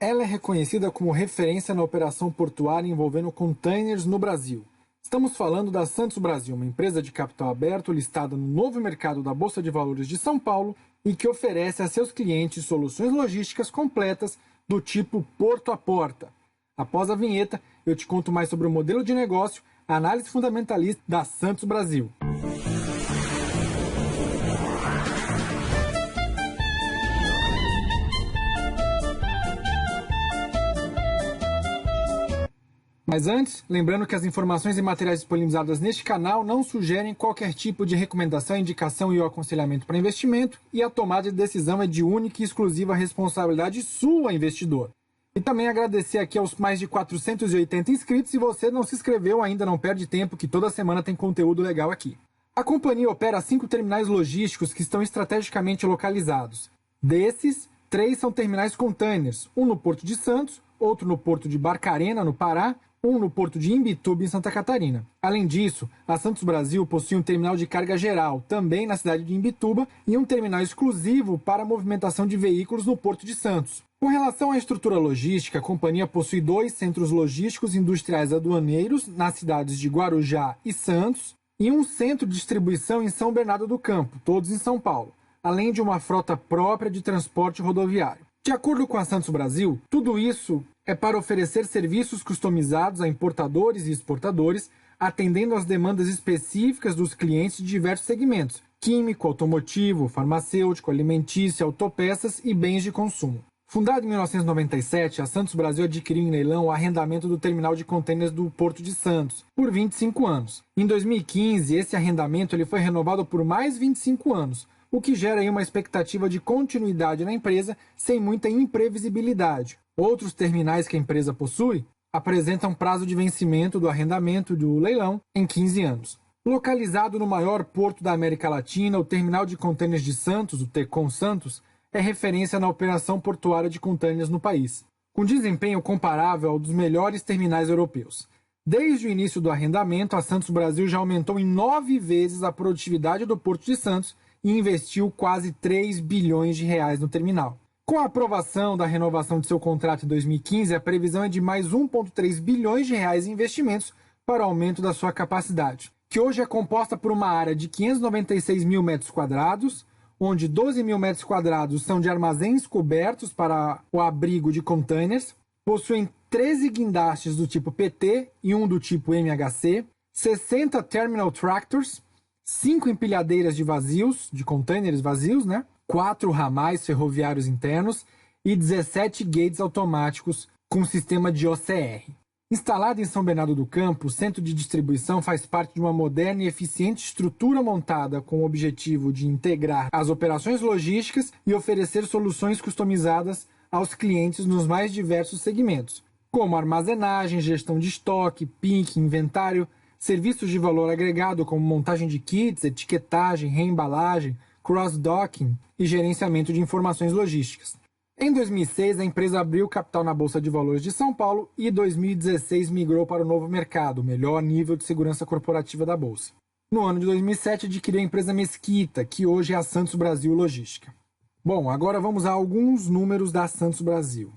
Ela é reconhecida como referência na operação portuária envolvendo containers no Brasil. Estamos falando da Santos Brasil, uma empresa de capital aberto listada no novo mercado da Bolsa de Valores de São Paulo e que oferece a seus clientes soluções logísticas completas do tipo porto a porta. Após a vinheta, eu te conto mais sobre o modelo de negócio, a análise fundamentalista da Santos Brasil. Mas antes, lembrando que as informações e materiais disponibilizadas neste canal não sugerem qualquer tipo de recomendação, indicação e ou aconselhamento para investimento, e a tomada de decisão é de única e exclusiva responsabilidade sua, investidor. E também agradecer aqui aos mais de 480 inscritos. Se você não se inscreveu ainda, não perde tempo, que toda semana tem conteúdo legal aqui. A companhia opera 5 terminais logísticos que estão estrategicamente localizados. Desses, 3 são terminais containers, um no Porto de Santos, outro no Porto de Barcarena, no Pará, um no Porto de Imbituba, em Santa Catarina. Além disso, a Santos Brasil possui um terminal de carga geral, também na cidade de Imbituba, e um terminal exclusivo para a movimentação de veículos no Porto de Santos. Com relação à estrutura logística, a companhia possui 2 centros logísticos industriais aduaneiros nas cidades de Guarujá e Santos, e um centro de distribuição em São Bernardo do Campo, todos em São Paulo, além de uma frota própria de transporte rodoviário. De acordo com a Santos Brasil, tudo isso é para oferecer serviços customizados a importadores e exportadores, atendendo às demandas específicas dos clientes de diversos segmentos: químico, automotivo, farmacêutico, alimentício, autopeças e bens de consumo. Fundada em 1997, a Santos Brasil adquiriu em leilão o arrendamento do terminal de contêineres do Porto de Santos por 25 anos. Em 2015, esse arrendamento foi renovado por mais 25 anos, o que gera aí uma expectativa de continuidade na empresa sem muita imprevisibilidade. Outros terminais que a empresa possui apresentam prazo de vencimento do arrendamento do leilão em 15 anos. Localizado no maior porto da América Latina, o terminal de contêineres de Santos, o Tecon Santos, é referência na operação portuária de contêineres no país, com desempenho comparável ao dos melhores terminais europeus. Desde o início do arrendamento, a Santos Brasil já aumentou em 9 vezes a produtividade do Porto de Santos e investiu quase 3 bilhões de reais no terminal. Com a aprovação da renovação de seu contrato em 2015, a previsão é de mais 1,3 bilhões de reais em investimentos para o aumento da sua capacidade, que hoje é composta por uma área de 596 mil metros quadrados, onde 12 mil metros quadrados são de armazéns cobertos para o abrigo de containers, possuem 13 guindastes do tipo PT e um do tipo MHC, 60 terminal tractors, 5 empilhadeiras de vazios, de containers vazios, 4 ramais ferroviários internos e 17 gates automáticos com sistema de OCR. Instalado em São Bernardo do Campo, o centro de distribuição faz parte de uma moderna e eficiente estrutura montada com o objetivo de integrar as operações logísticas e oferecer soluções customizadas aos clientes nos mais diversos segmentos, como armazenagem, gestão de estoque, pick, inventário, serviços de valor agregado como montagem de kits, etiquetagem, reembalagem, cross-docking e gerenciamento de informações logísticas. Em 2006, a empresa abriu capital na Bolsa de Valores de São Paulo e em 2016 migrou para o novo mercado, o melhor nível de segurança corporativa da Bolsa. No ano de 2007, adquiriu a empresa Mesquita, que hoje é a Santos Brasil Logística. Bom, agora vamos a alguns números da Santos Brasil.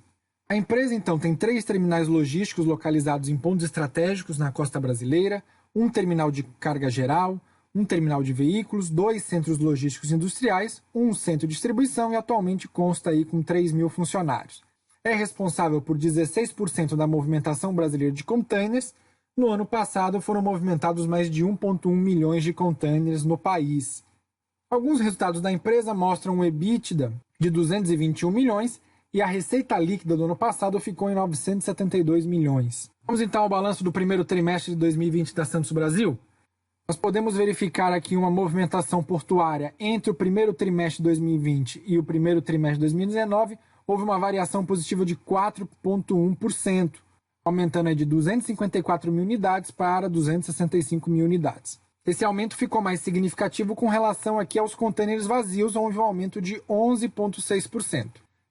A empresa, então, tem 3 terminais logísticos localizados em pontos estratégicos na costa brasileira, um terminal de carga geral, um terminal de veículos, 2 centros logísticos industriais, um centro de distribuição e atualmente consta aí com 3 mil funcionários. É responsável por 16% da movimentação brasileira de containers. No ano passado foram movimentados mais de 1,1 milhões de containers no país. Alguns resultados da empresa mostram um EBITDA de 221 milhões e a receita líquida do ano passado ficou em 972 milhões. Vamos então ao balanço do primeiro trimestre de 2020 da Santos Brasil? Nós podemos verificar aqui uma movimentação portuária entre o primeiro trimestre de 2020 e o primeiro trimestre de 2019. Houve uma variação positiva de 4,1%, aumentando de 254 mil unidades para 265 mil unidades. Esse aumento ficou mais significativo com relação aqui aos contêineres vazios, onde houve um aumento de 11,6%.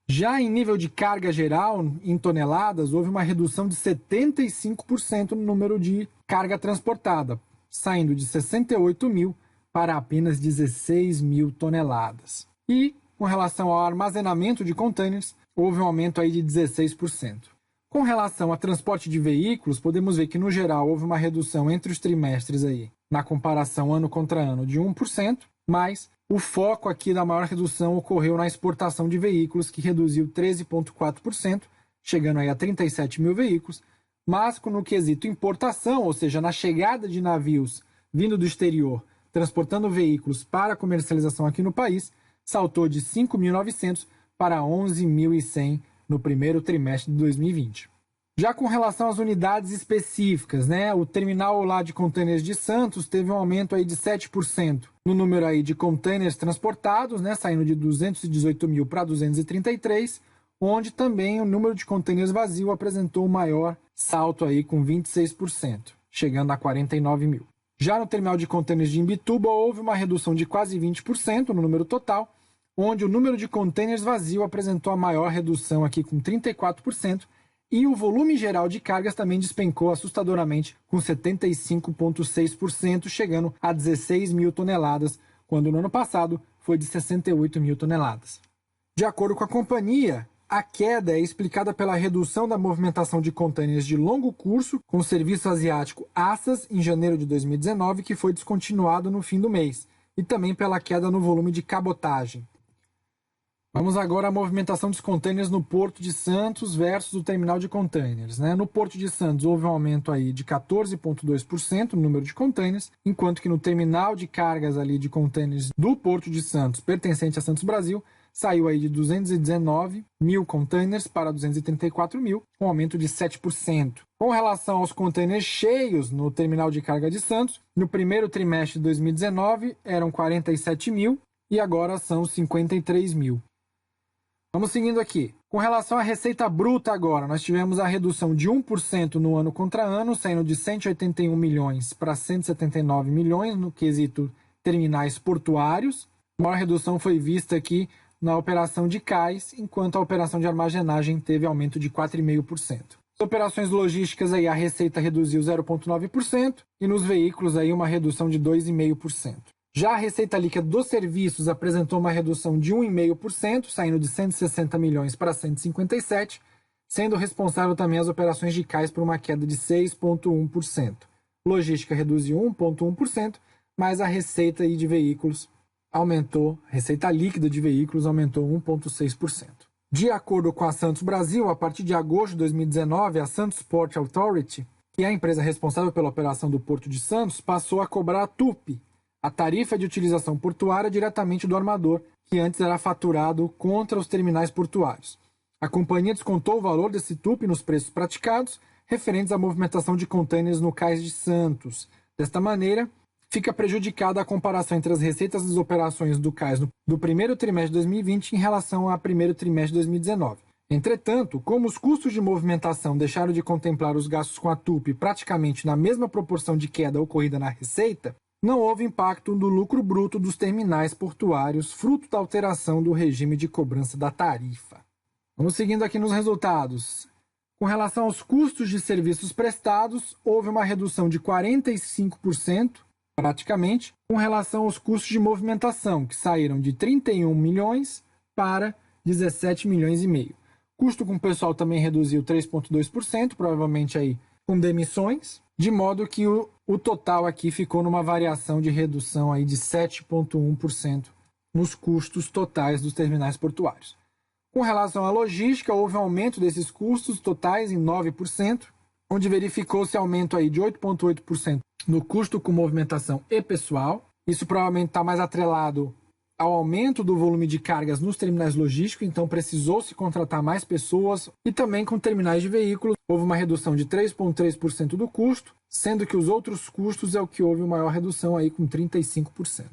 Já em nível de carga geral, em toneladas, houve uma redução de 75% no número de carga transportada, saindo de 68 mil para apenas 16 mil toneladas. E, com relação ao armazenamento de contêineres, houve um aumento aí de 16%. Com relação a transporte de veículos, podemos ver que, no geral, houve uma redução entre os trimestres aí, na comparação ano contra ano, de 1%, mas o foco aqui da maior redução ocorreu na exportação de veículos, que reduziu 13,4%, chegando aí a 37 mil veículos, mas no quesito importação, ou seja, na chegada de navios vindo do exterior, transportando veículos para comercialização aqui no país, saltou de 5.900 para 11.100 no primeiro trimestre de 2020. Já com relação às unidades específicas, o terminal lá de contêineres de Santos teve um aumento aí de 7% no número aí de contêineres transportados, saindo de 218 mil para 233, onde também o número de contêineres vazios apresentou o maior salto aí com 26%, chegando a 49 mil. Já no terminal de contêineres de Imbituba houve uma redução de quase 20% no número total, onde o número de contêineres vazios apresentou a maior redução aqui com 34%, e o volume geral de cargas também despencou assustadoramente com 75,6%, chegando a 16 mil toneladas, quando no ano passado foi de 68 mil toneladas. De acordo com a companhia, a queda é explicada pela redução da movimentação de contêineres de longo curso com o serviço asiático ASAS em janeiro de 2019, que foi descontinuado no fim do mês, e também pela queda no volume de cabotagem. Vamos agora à movimentação dos contêineres no Porto de Santos versus o terminal de contêineres. No Porto de Santos houve um aumento aí de 14,2% no número de contêineres, enquanto que no terminal de cargas ali de contêineres do Porto de Santos, pertencente a Santos Brasil, saiu aí de 219 mil contêineres para 234 mil, um aumento de 7%. Com relação aos contêineres cheios no terminal de carga de Santos, no primeiro trimestre de 2019 eram 47 mil e agora são 53 mil. Vamos seguindo aqui. Com relação à receita bruta agora, nós tivemos a redução de 1% no ano contra ano, saindo de 181 milhões para 179 milhões no quesito terminais portuários. A maior redução foi vista aqui na operação de cais, enquanto a operação de armazenagem teve aumento de 4,5%. Nas operações logísticas, aí, a receita reduziu 0,9% e nos veículos aí, uma redução de 2,5%. Já a receita líquida dos serviços apresentou uma redução de 1,5%, saindo de 160 milhões para 157, sendo responsável também as operações de cais por uma queda de 6,1%. Logística reduziu 1,1%, mas a receita de veículos aumentou, a receita líquida de veículos aumentou 1,6%. De acordo com a Santos Brasil, a partir de agosto de 2019, a Santos Port Authority, que é a empresa responsável pela operação do Porto de Santos, passou a cobrar a TUP, a tarifa de utilização portuária, diretamente do armador, que antes era faturado contra os terminais portuários. A companhia descontou o valor desse TUP nos preços praticados, referentes à movimentação de contêineres no cais de Santos. Desta maneira, fica prejudicada a comparação entre as receitas das operações do cais do primeiro trimestre de 2020 em relação ao primeiro trimestre de 2019. Entretanto, como os custos de movimentação deixaram de contemplar os gastos com a TUP praticamente na mesma proporção de queda ocorrida na receita, não houve impacto no lucro bruto dos terminais portuários, fruto da alteração do regime de cobrança da tarifa. Vamos seguindo aqui nos resultados. Com relação aos custos de serviços prestados, houve uma redução de 45%, praticamente, com relação aos custos de movimentação, que saíram de 31 milhões para 17 milhões e meio. Custo com pessoal também reduziu 3,2%, provavelmente aí com demissões, de modo que o total aqui ficou numa variação de redução aí de 7,1% nos custos totais dos terminais portuários. Com relação à logística, houve um aumento desses custos totais em 9%, onde verificou-se aumento aí de 8,8% no custo com movimentação e pessoal. Isso provavelmente está mais atrelado ao aumento do volume de cargas nos terminais logísticos, então precisou-se contratar mais pessoas, e também com terminais de veículos houve uma redução de 3,3% do custo, sendo que os outros custos é o que houve uma maior redução aí com 35%.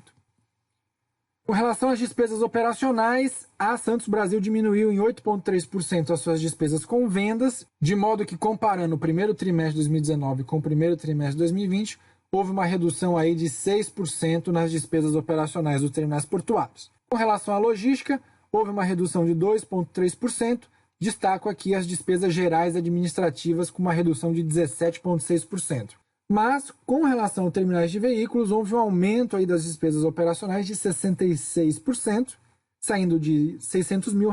Com relação às despesas operacionais, a Santos Brasil diminuiu em 8,3% as suas despesas com vendas, de modo que, comparando o primeiro trimestre de 2019 com o primeiro trimestre de 2020, houve uma redução aí de 6% nas despesas operacionais dos terminais portuários. Com relação à logística, houve uma redução de 2,3%, destaco aqui as despesas gerais administrativas com uma redução de 17,6%. Mas, com relação aos terminais de veículos, houve um aumento aí das despesas operacionais de 66%, saindo de R$ 600 mil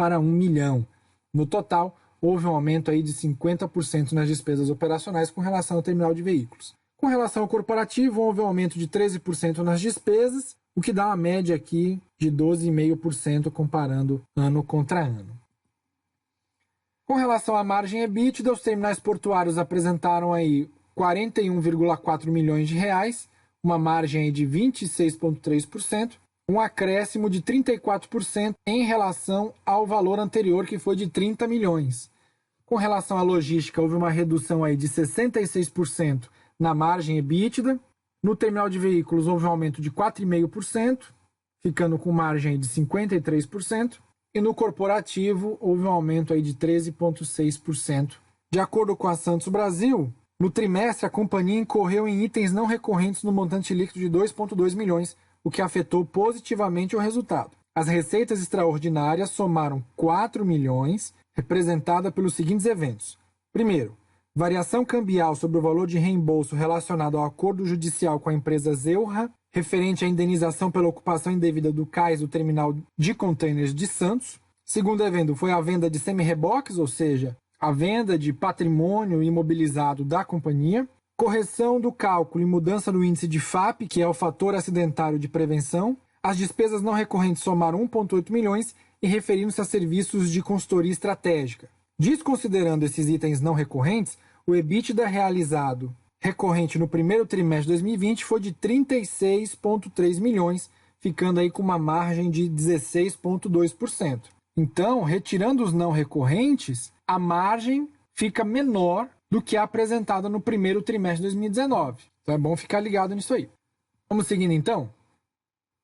para 1 milhão. No total, houve um aumento aí de 50% nas despesas operacionais com relação ao terminal de veículos. Com relação ao corporativo, houve um aumento de 13% nas despesas, o que dá uma média aqui de 12,5% comparando ano contra ano. Com relação à margem EBITDA, os terminais portuários apresentaram aí 41,4 milhões de reais, uma margem aí de 26,3%, um acréscimo de 34% em relação ao valor anterior, que foi de 30 milhões. Com relação à logística, houve uma redução aí de 66% na margem EBITDA. No terminal de veículos, houve um aumento de 4,5%, ficando com margem de 53%. E no corporativo, houve um aumento aí de 13,6%. De acordo com a Santos Brasil, no trimestre, a companhia incorreu em itens não recorrentes no montante líquido de 2,2 milhões, o que afetou positivamente o resultado. As receitas extraordinárias somaram 4 milhões, representada pelos seguintes eventos. Primeiro, variação cambial sobre o valor de reembolso relacionado ao acordo judicial com a empresa Zeurra, referente à indenização pela ocupação indevida do cais do terminal de contêineres de Santos. Segundo evento foi a venda de semi-reboques, ou seja, a venda de patrimônio imobilizado da companhia. Correção do cálculo e mudança no índice de FAP, que é o fator acidentário de prevenção. As despesas não recorrentes somaram 1,8 milhões e referindo-se a serviços de consultoria estratégica. Desconsiderando esses itens não recorrentes, o EBITDA realizado recorrente no primeiro trimestre de 2020 foi de 36,3 milhões, ficando aí com uma margem de 16,2%. Então, retirando os não recorrentes, a margem fica menor do que a apresentada no primeiro trimestre de 2019. Então é bom ficar ligado nisso aí. Vamos seguindo então?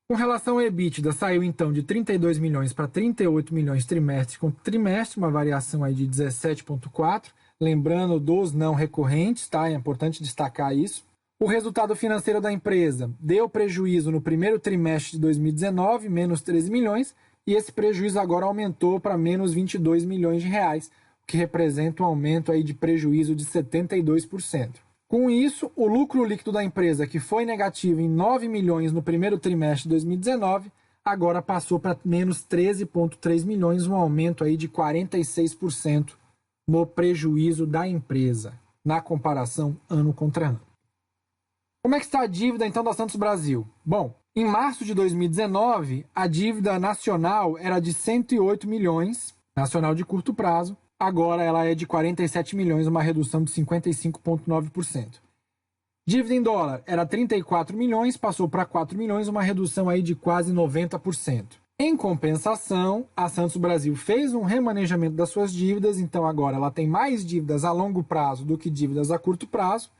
Com relação ao EBITDA, saiu então de 32 milhões para 38 milhões trimestre com trimestre, uma variação aí de 17,4%. Lembrando dos não recorrentes, tá? É importante destacar isso. O resultado financeiro da empresa deu prejuízo no primeiro trimestre de 2019, menos 13 milhões, e esse prejuízo agora aumentou para menos 22 milhões de reais, o que representa um aumento aí de prejuízo de 72%. Com isso, o lucro líquido da empresa, que foi negativo em 9 milhões no primeiro trimestre de 2019, agora passou para menos 13,3 milhões, um aumento aí de 46% no prejuízo da empresa, na comparação ano contra ano. Como é que está a dívida, então, da Santos Brasil? Bom, em março de 2019, a dívida nacional era de 108 milhões, nacional de curto prazo. Agora ela é de 47 milhões, uma redução de 55,9%. Dívida em dólar era 34 milhões, passou para 4 milhões, uma redução aí de quase 90%. Em compensação, a Santos Brasil fez um remanejamento das suas dívidas, então agora ela tem mais dívidas a longo prazo do que dívidas a curto prazo.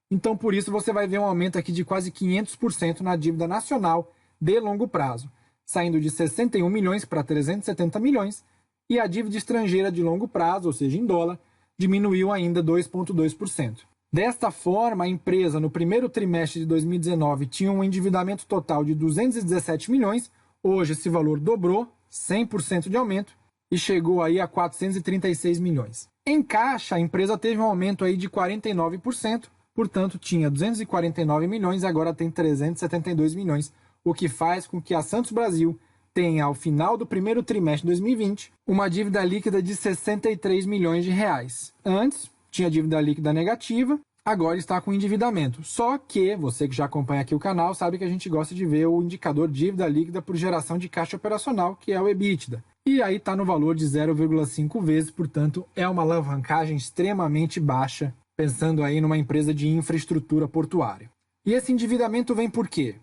Então, por isso, você vai ver um aumento aqui de quase 500% na dívida nacional de longo prazo, saindo de 61 milhões para 370 milhões, e a dívida estrangeira de longo prazo, ou seja, em dólar, diminuiu ainda 2,2%. Desta forma, a empresa, no primeiro trimestre de 2019, tinha um endividamento total de 217 milhões, hoje esse valor dobrou, 100% de aumento, e chegou aí a 436 milhões. Em caixa, a empresa teve um aumento aí de 49%, portanto, tinha 249 milhões e agora tem 372 milhões, o que faz com que a Santos Brasil tenha, ao final do primeiro trimestre de 2020, uma dívida líquida de 63 milhões de reais. Antes, tinha dívida líquida negativa, agora está com endividamento. Só que, você que já acompanha aqui o canal, sabe que a gente gosta de ver o indicador dívida líquida por geração de caixa operacional, que é o EBITDA. E aí está no valor de 0,5 vezes, portanto, é uma alavancagem extremamente baixa, pensando aí numa empresa de infraestrutura portuária. E esse endividamento vem por quê?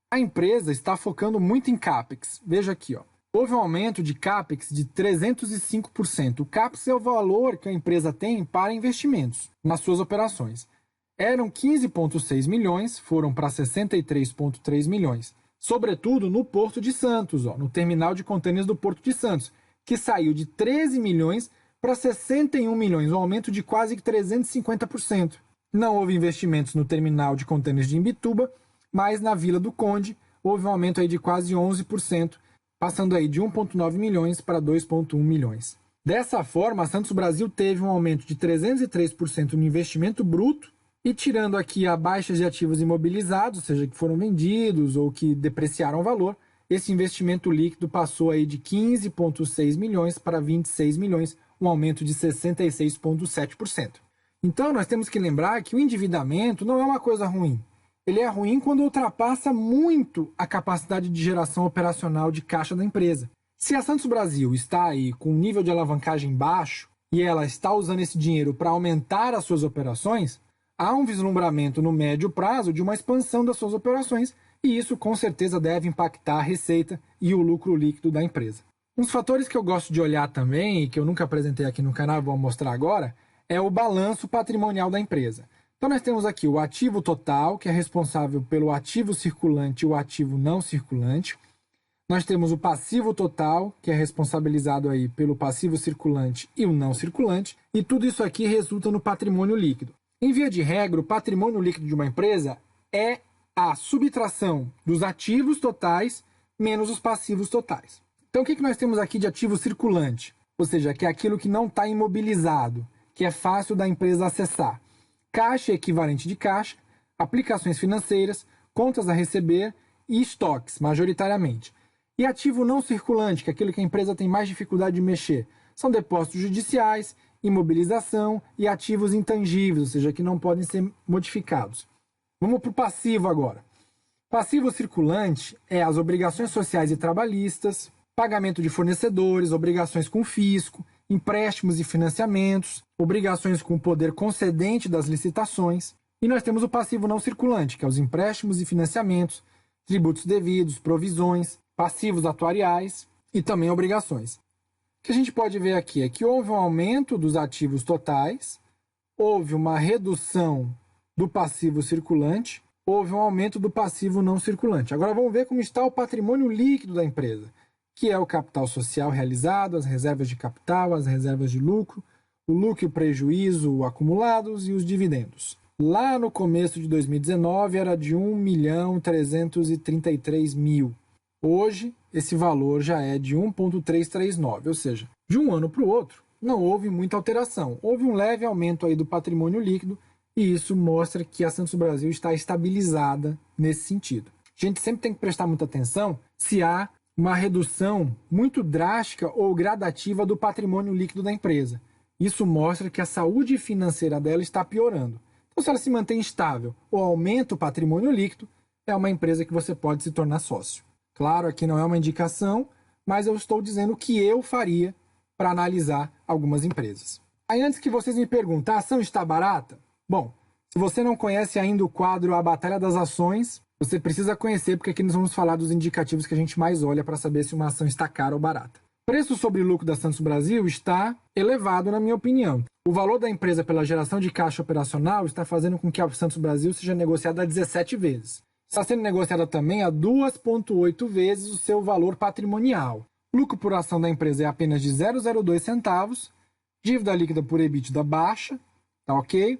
A empresa está focando muito em CAPEX. Veja aqui, ó. Houve um aumento de CAPEX de 305%. O CAPEX é o valor que a empresa tem para investimentos nas suas operações. Eram 15,6 milhões, foram para 63,3 milhões. Sobretudo no Porto de Santos, ó, no terminal de contêineres do Porto de Santos, que saiu de 13 milhões para 61 milhões, um aumento de quase 350%. Não houve investimentos no terminal de contêineres de Imbituba, mas na Vila do Conde houve um aumento aí de quase 11%, passando aí de 1,9 milhões para 2,1 milhões. Dessa forma, a Santos Brasil teve um aumento de 303% no investimento bruto e tirando aqui a baixa de ativos imobilizados, seja que foram vendidos ou que depreciaram o valor, esse investimento líquido passou aí de 15,6 milhões para 26 milhões, um aumento de 66,7%. Então, nós temos que lembrar que o endividamento não é uma coisa ruim. Ele é ruim quando ultrapassa muito a capacidade de geração operacional de caixa da empresa. Se a Santos Brasil está aí com um nível de alavancagem baixo e ela está usando esse dinheiro para aumentar as suas operações, há um vislumbramento no médio prazo de uma expansão das suas operações e isso com certeza deve impactar a receita e o lucro líquido da empresa. Uns fatores que eu gosto de olhar também e que eu nunca apresentei aqui no canal e vou mostrar agora é o balanço patrimonial da empresa. Então nós temos aqui o ativo total, que é responsável pelo ativo circulante e o ativo não circulante. Nós temos o passivo total, que é responsabilizado aí pelo passivo circulante e o não circulante. E tudo isso aqui resulta no patrimônio líquido. Em via de regra, o patrimônio líquido de uma empresa é a subtração dos ativos totais menos os passivos totais. Então o que nós temos aqui de ativo circulante? Ou seja, que é aquilo que não está imobilizado, que é fácil da empresa acessar. Caixa equivalente de caixa, aplicações financeiras, contas a receber e estoques, majoritariamente. E ativo não circulante, que é aquilo que a empresa tem mais dificuldade de mexer. São depósitos judiciais, imobilização e ativos intangíveis, ou seja, que não podem ser modificados. Vamos para o passivo agora. Passivo circulante é as obrigações sociais e trabalhistas, pagamento de fornecedores, obrigações com fisco, empréstimos e financiamentos, obrigações com o poder concedente das licitações. E nós temos o passivo não circulante, que é os empréstimos e financiamentos, tributos devidos, provisões, passivos atuariais e também obrigações. O que a gente pode ver aqui é que houve um aumento dos ativos totais, houve uma redução do passivo circulante, houve um aumento do passivo não circulante. Agora vamos ver como está o patrimônio líquido da empresa, que é o capital social realizado, as reservas de capital, as reservas de lucro, o lucro e o prejuízo acumulados e os dividendos. Lá no começo de 2019 era de 1.333.000. Hoje, esse valor já é de 1.339, ou seja, de um ano para o outro, não houve muita alteração. Houve um leve aumento aí do patrimônio líquido e isso mostra que a Santos Brasil está estabilizada nesse sentido. A gente sempre tem que prestar muita atenção se há uma redução muito drástica ou gradativa do patrimônio líquido da empresa. Isso mostra que a saúde financeira dela está piorando. Então, se ela se mantém estável ou aumenta o patrimônio líquido, é uma empresa que você pode se tornar sócio. Claro, aqui não é uma indicação, mas eu estou dizendo o que eu faria para analisar algumas empresas. Aí, antes que vocês me perguntem, a ação está barata? Bom, se você não conhece ainda o quadro A Batalha das Ações, você precisa conhecer, porque aqui nós vamos falar dos indicativos que a gente mais olha para saber se uma ação está cara ou barata. O preço sobre lucro da Santos Brasil está elevado, na minha opinião. O valor da empresa pela geração de caixa operacional está fazendo com que a Santos Brasil seja negociada a 17 vezes. Está sendo negociada também a 2,8 vezes o seu valor patrimonial. O lucro por ação da empresa é apenas de 0,02 centavos, dívida líquida por EBITDA baixa, tá ok?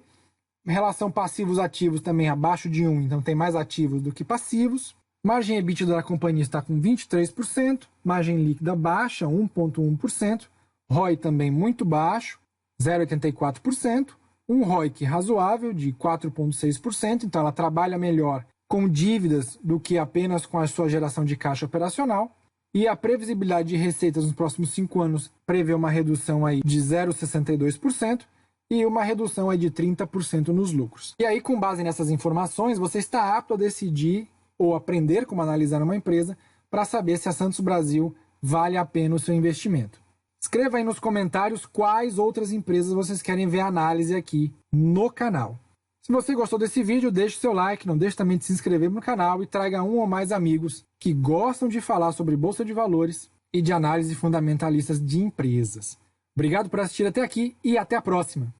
Relação passivos-ativos também abaixo de 1, então tem mais ativos do que passivos. Margem EBITDA da companhia está com 23%, margem líquida baixa, 1,1%, ROI também muito baixo, 0,84%, um ROIC razoável de 4,6%, então ela trabalha melhor com dívidas do que apenas com a sua geração de caixa operacional. E a previsibilidade de receitas nos próximos 5 anos prevê uma redução aí de 0,62%, e uma redução aí de 30% nos lucros. E aí, com base nessas informações, você está apto a decidir ou aprender como analisar uma empresa para saber se a Santos Brasil vale a pena o seu investimento. Escreva aí nos comentários quais outras empresas vocês querem ver a análise aqui no canal. Se você gostou desse vídeo, deixe seu like, não deixe também de se inscrever no canal e traga um ou mais amigos que gostam de falar sobre Bolsa de Valores e de análise fundamentalistas de empresas. Obrigado por assistir até aqui e até a próxima!